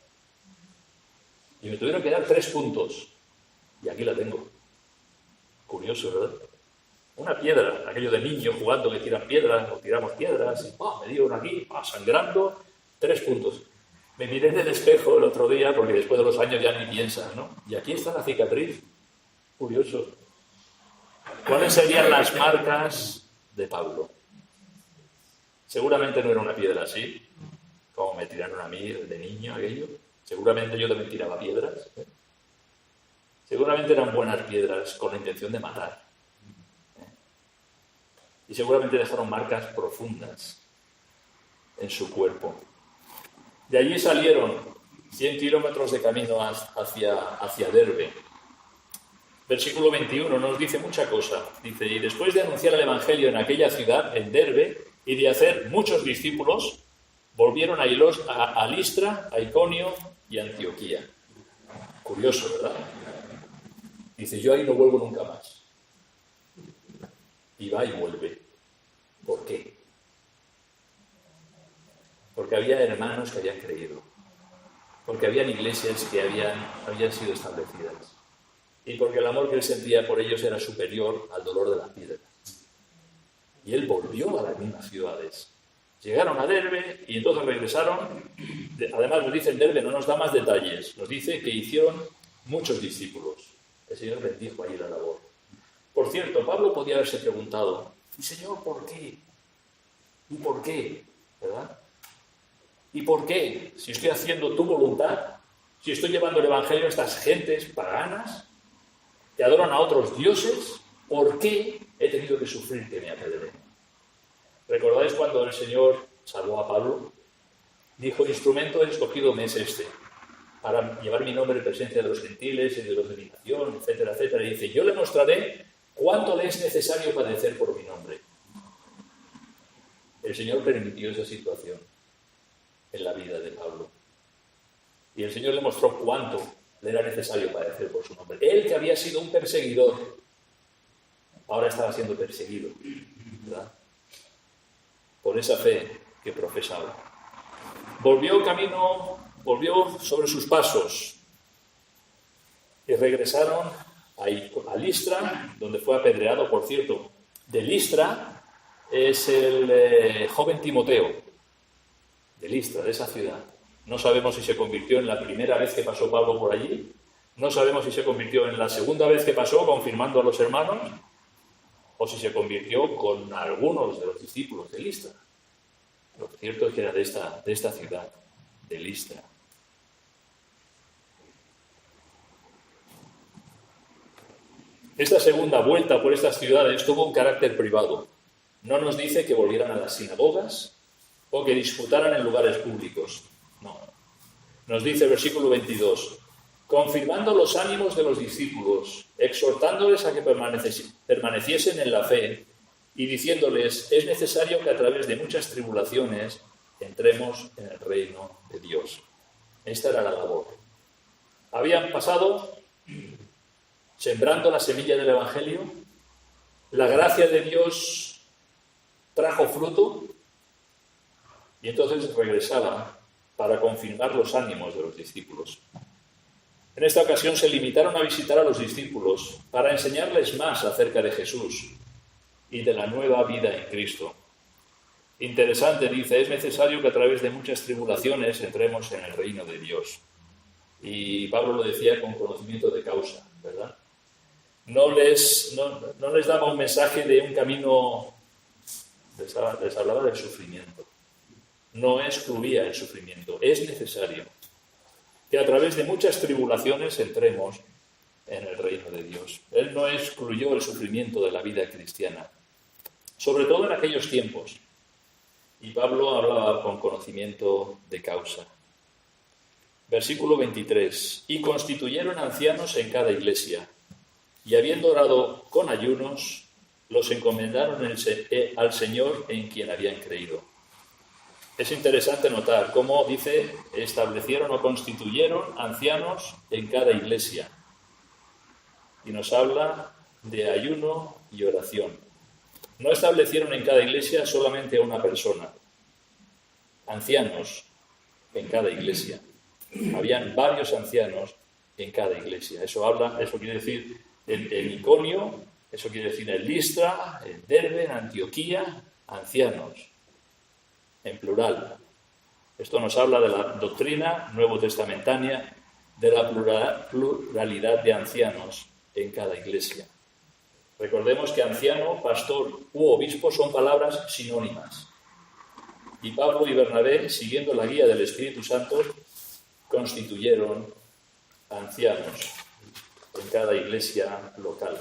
Y me tuvieron que dar 3 puntos. Y aquí la tengo. Curioso, ¿verdad? Una piedra, aquello de niños jugando que tiran piedras, o tiramos piedras, y me dieron aquí, sangrando, 3 puntos. Me miré en el espejo el otro día, porque después de los años ya ni piensas, ¿no? Y aquí está la cicatriz. Curioso. ¿Cuáles serían las marcas de Pablo? Seguramente no era una piedra así, como me tiraron a mí de niño aquello. Seguramente yo también tiraba piedras. Seguramente eran buenas piedras con la intención de matar. Y seguramente dejaron marcas profundas en su cuerpo. De allí salieron 100 kilómetros de camino hacia Derbe. Versículo 21 nos dice mucha cosa. Dice: y después de anunciar el Evangelio en aquella ciudad, en Derbe, y de hacer muchos discípulos, volvieron a Listra, a Iconio y a Antioquía. Curioso, ¿verdad? Dice: yo ahí no vuelvo nunca más. Y va y vuelve. ¿Por qué? Porque había hermanos que habían creído. Porque habían iglesias que habían sido establecidas. Y porque el amor que él sentía por ellos era superior al dolor de las piedras. Y él volvió a las mismas ciudades. Llegaron a Derbe y entonces regresaron. Además nos dice en Derbe, no nos da más detalles, nos dice que hicieron muchos discípulos. El Señor bendijo allí la labor. Por cierto, Pablo podía haberse preguntado: ¿y Señor, por qué? ¿Y por qué? ¿Verdad? ¿Y por qué? Si estoy haciendo tu voluntad, si estoy llevando el Evangelio a estas gentes paganas que adoran a otros dioses, ¿por qué he tenido que sufrir que me apedreen? ¿Recordáis cuando el Señor salvó a Pablo? Dijo: instrumento escogido me es este, para llevar mi nombre en presencia de los gentiles y de los de mi nación, etcétera, etcétera. Y dice: yo le mostraré cuánto le es necesario padecer por mi nombre. El Señor permitió esa situación en la vida de Pablo. Y el Señor le mostró cuánto le era necesario padecer por su nombre. Él, que había sido un perseguidor, ahora estaba siendo perseguido, ¿verdad? Por esa fe que profesaba. Volvió sobre sus pasos y regresaron a Listra, donde fue apedreado, por cierto. De Listra es el joven Timoteo, de Listra, de esa ciudad. No sabemos si se convirtió en la primera vez que pasó Pablo por allí, no sabemos si se convirtió en la segunda vez que pasó, confirmando a los hermanos, o si se convirtió con algunos de los discípulos de Listra. Lo cierto es que era de esta ciudad, de Listra. Esta segunda vuelta por estas ciudades tuvo un carácter privado. No nos dice que volvieran a las sinagogas o que disputaran en lugares públicos. No. Nos dice el versículo 22, confirmando los ánimos de los discípulos, exhortándoles a que permaneciesen en la fe y diciéndoles, es necesario que a través de muchas tribulaciones entremos en el reino de Dios. Esta era la labor. Habían pasado sembrando la semilla del Evangelio, la gracia de Dios trajo fruto y entonces regresaban para confirmar los ánimos de los discípulos. En esta ocasión se limitaron a visitar a los discípulos para enseñarles más acerca de Jesús y de la nueva vida en Cristo. Interesante, dice, es necesario que a través de muchas tribulaciones entremos en el reino de Dios. Y Pablo lo decía con conocimiento de causa, ¿verdad? No les daba un mensaje de un camino, les hablaba del sufrimiento. No excluía el sufrimiento. Es necesario que a través de muchas tribulaciones entremos en el reino de Dios. Él no excluyó el sufrimiento de la vida cristiana, sobre todo en aquellos tiempos. Y Pablo hablaba con conocimiento de causa. Versículo 23. Y constituyeron ancianos en cada iglesia, y habiendo orado con ayunos, los encomendaron al Señor en quien habían creído. Es interesante notar cómo dice, establecieron o constituyeron ancianos en cada iglesia. Y nos habla de ayuno y oración. No establecieron en cada iglesia solamente a una persona. Ancianos en cada iglesia. Habían varios ancianos en cada iglesia. Eso quiere decir en Iconio, eso quiere decir en Listra, en Derbe, en Antioquía, ancianos. En plural. Esto nos habla de la doctrina nuevo testamentaria, de la pluralidad de ancianos en cada iglesia. Recordemos que anciano, pastor u obispo son palabras sinónimas. Y Pablo y Bernabé, siguiendo la guía del Espíritu Santo, constituyeron ancianos en cada iglesia local.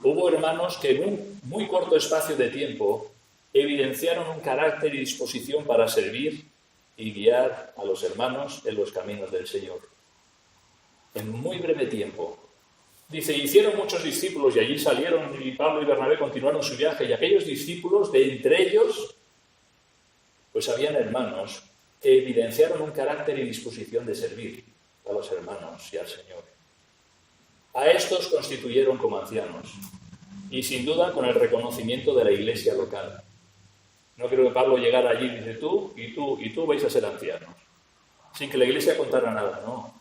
Hubo hermanos que en un muy corto espacio de tiempo evidenciaron un carácter y disposición para servir y guiar a los hermanos en los caminos del Señor. En muy breve tiempo. Dice, hicieron muchos discípulos y allí salieron y Pablo y Bernabé continuaron su viaje y aquellos discípulos, de entre ellos, pues habían hermanos que evidenciaron un carácter y disposición de servir a los hermanos y al Señor. A estos constituyeron como ancianos y sin duda con el reconocimiento de la iglesia local. No creo que Pablo llegara allí y dice, tú vais a ser ancianos, sin que la iglesia contara nada, no.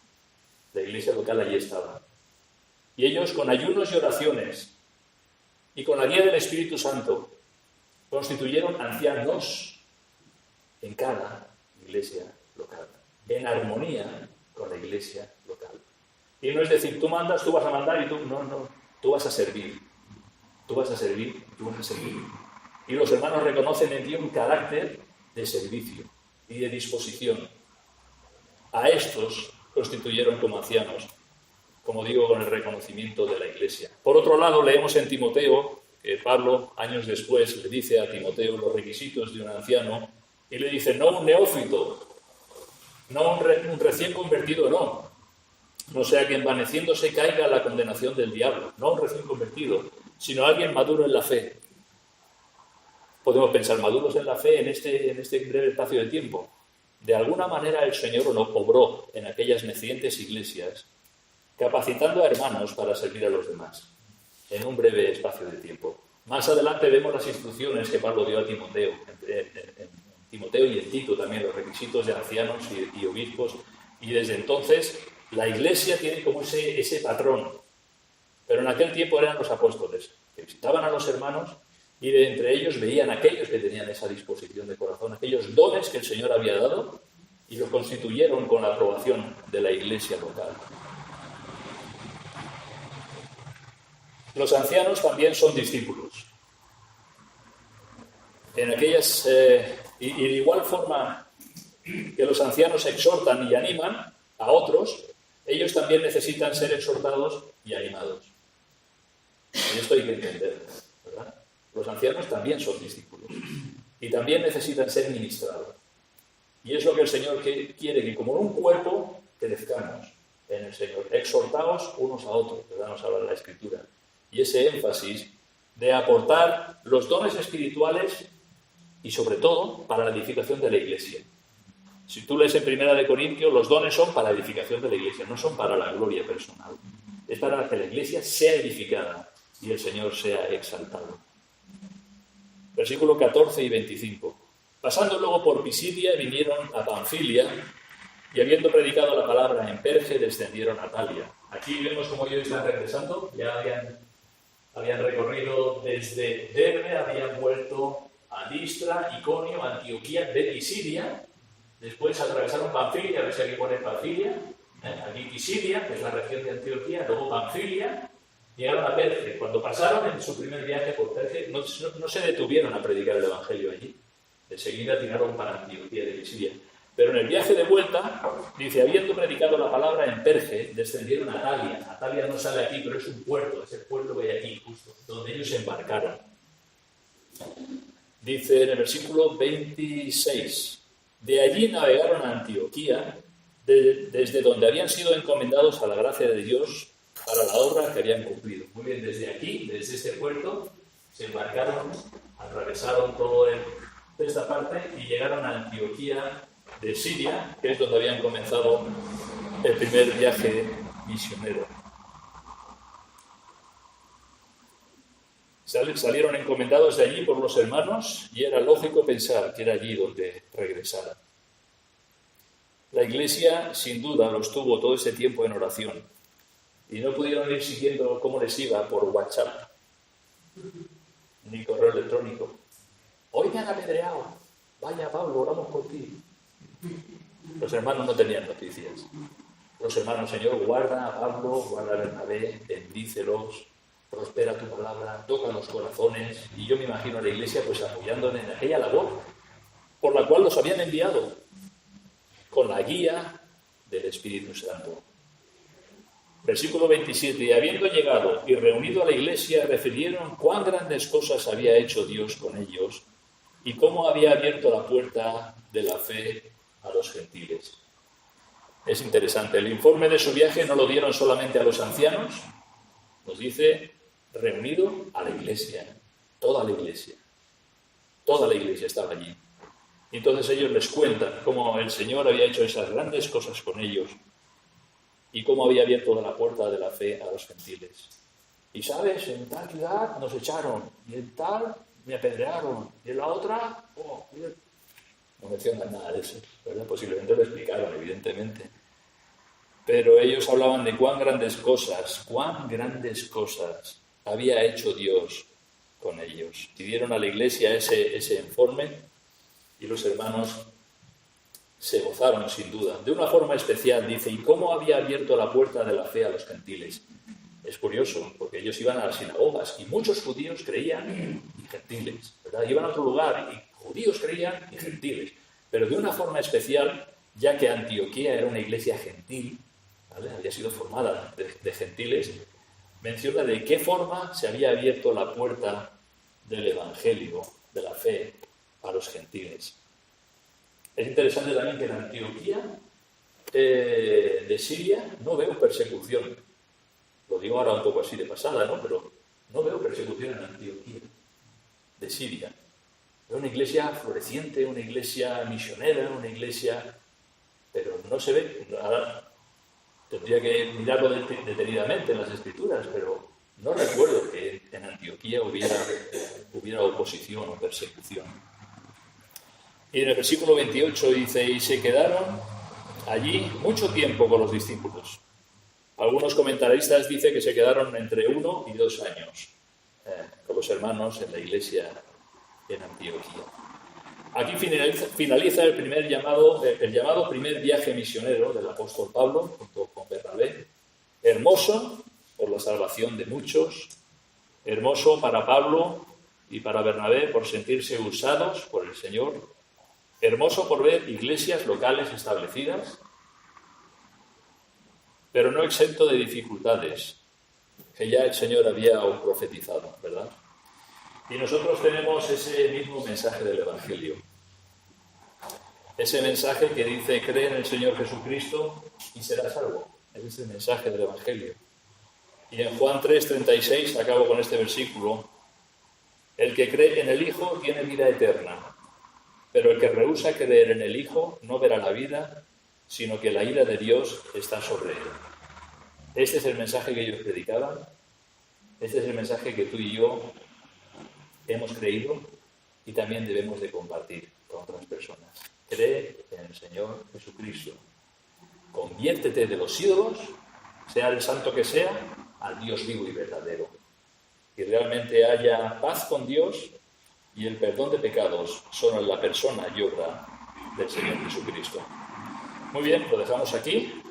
La iglesia local allí estaba. Y ellos, con ayunos y oraciones, y con la guía del Espíritu Santo, constituyeron ancianos en cada iglesia local, en armonía con la iglesia local. Y no es decir, tú mandas, tú vas a mandar y tú vas a servir. Tú vas a servir. Y los hermanos reconocen en ti un carácter de servicio y de disposición. A estos constituyeron como ancianos, como digo, con el reconocimiento de la Iglesia. Por otro lado, leemos en Timoteo, que Pablo, años después, le dice a Timoteo los requisitos de un anciano, y le dice, no un neófito, no un recién convertido, no sea que envaneciéndose caiga la condenación del diablo, no un recién convertido, sino alguien maduro en la fe. Podemos pensar, maduros en la fe en este breve espacio de tiempo. De alguna manera el Señor lo obró en aquellas nacientes iglesias, capacitando a hermanos para servir a los demás, en un breve espacio de tiempo. Más adelante vemos las instrucciones que Pablo dio a Timoteo, en Timoteo y en Tito también, los requisitos de ancianos y obispos, y desde entonces la iglesia tiene como ese patrón, pero en aquel tiempo eran los apóstoles, que visitaban a los hermanos y de entre ellos veían a aquellos que tenían esa disposición de corazón, aquellos dones que el Señor había dado, y los constituyeron con la aprobación de la iglesia local. Los ancianos también son discípulos. En aquellas, y de igual forma que los ancianos exhortan y animan a otros, ellos también necesitan ser exhortados y animados. Y esto hay que entender, ¿verdad? Los ancianos también son discípulos y también necesitan ser ministrados. Y es lo que el Señor quiere, que como en un cuerpo crezcamos en el Señor. Exhortaos unos a otros, ¿verdad? Nos habla la Escritura. Y ese énfasis de aportar los dones espirituales y sobre todo para la edificación de la Iglesia. Si tú lees en 1 Corintios, los dones son para la edificación de la Iglesia, no son para la gloria personal. Es para que la Iglesia sea edificada y el Señor sea exaltado. Versículos 14 y 25. Pasando luego por Pisidia, vinieron a Panfilia y habiendo predicado la palabra en Perge, descendieron a Talia. Aquí vemos cómo ellos están regresando, ya habían recorrido desde Derbe, habían vuelto a Listra, Iconio, Antioquía, de Pisidia. Después atravesaron Panfilia, a ver si aquí pone Panfilia, aquí Pisidia, que es la región de Antioquía, luego Panfilia, llegaron a Perge. Cuando pasaron en su primer viaje por Perge, no se detuvieron a predicar el Evangelio allí. Enseguida tiraron para Antioquía de Pisidia. Pero en el viaje de vuelta, dice, habiendo predicado la palabra en Perge, descendieron a Talia. A Talia no sale aquí, pero es un puerto, es el puerto que hay aquí, justo, donde ellos se embarcaron. Dice en el versículo 26, de allí navegaron a Antioquía, desde donde habían sido encomendados a la gracia de Dios para la obra que habían cumplido. Muy bien, desde aquí, desde este puerto, se embarcaron, atravesaron toda esta parte y llegaron a Antioquía de Siria, que es donde habían comenzado el primer viaje misionero. Salieron encomendados de allí por los hermanos y era lógico pensar que era allí donde regresaran. La Iglesia, sin duda, los tuvo todo ese tiempo en oración y no pudieron ir siguiendo cómo les iba por WhatsApp ni correo electrónico. Hoy me han apedreado. Vaya, Pablo, oramos por ti. Los hermanos no tenían noticias. Los hermanos, Señor, guarda a Pablo, guarda a Bernabé, bendícelos, prospera tu palabra, toca los corazones. Y yo me imagino a la Iglesia pues apoyándole en aquella labor por la cual los habían enviado, con la guía del Espíritu Santo. Versículo 27. Y habiendo llegado y reunido a la Iglesia, refirieron cuán grandes cosas había hecho Dios con ellos y cómo había abierto la puerta de la fe a los gentiles. Es interesante, el informe de su viaje no lo dieron solamente a los ancianos, nos dice reunido a la Iglesia, toda la Iglesia estaba allí. Y entonces ellos les cuentan cómo el Señor había hecho esas grandes cosas con ellos y cómo había abierto la puerta de la fe a los gentiles. Y sabes, en tal ciudad nos echaron, y en tal me apedrearon, y en la otra, no mencionan nada de eso, ¿verdad? Posiblemente lo explicaron, evidentemente. Pero ellos hablaban de cuán grandes cosas había hecho Dios con ellos. Y dieron a la Iglesia ese informe y los hermanos se gozaron sin duda. De una forma especial, dice, ¿y cómo había abierto la puerta de la fe a los gentiles? Es curioso, porque ellos iban a las sinagogas y muchos judíos creían y gentiles, ¿verdad? Iban a otro lugar y judíos creían y gentiles. Pero de una forma especial, ya que Antioquía era una iglesia gentil, ¿vale? Había sido formada de gentiles, menciona de qué forma se había abierto la puerta del Evangelio, de la fe, a los gentiles. Es interesante también que en Antioquía de Siria no veo persecución. Lo digo ahora un poco así de pasada, ¿no? Pero no veo persecución en Antioquía de Siria. Es una iglesia floreciente, una iglesia misionera, una iglesia... Pero no se ve... Ahora tendría que mirarlo detenidamente en las Escrituras, pero no recuerdo que en Antioquía hubiera oposición o persecución. Y en el versículo 28 dice, y se quedaron allí mucho tiempo con los discípulos. Algunos comentaristas dicen que se quedaron entre 1 y 2 años con los hermanos en la iglesia en Antioquía. Aquí finaliza el llamado primer viaje misionero del apóstol Pablo, junto con Bernabé. Hermoso por la salvación de muchos, hermoso para Pablo y para Bernabé por sentirse usados por el Señor, hermoso por ver iglesias locales establecidas, pero no exento de dificultades, que ya el Señor había profetizado, ¿verdad? Y nosotros tenemos ese mismo mensaje del Evangelio. Ese mensaje que dice, cree en el Señor Jesucristo y serás salvo. Ese es el mensaje del Evangelio. Y en Juan 3:36, acabo con este versículo, el que cree en el Hijo tiene vida eterna, pero el que rehúsa creer en el Hijo no verá la vida, sino que la ira de Dios está sobre él. Este es el mensaje que ellos predicaban, este es el mensaje que tú y yo hemos creído y también debemos de compartir con otras personas. Cree en el Señor Jesucristo. Conviértete de los ídolos, sea el santo que sea, al Dios vivo y verdadero. Y realmente haya paz con Dios y el perdón de pecados solo en la persona y obra del Señor Jesucristo. Muy bien, lo dejamos aquí.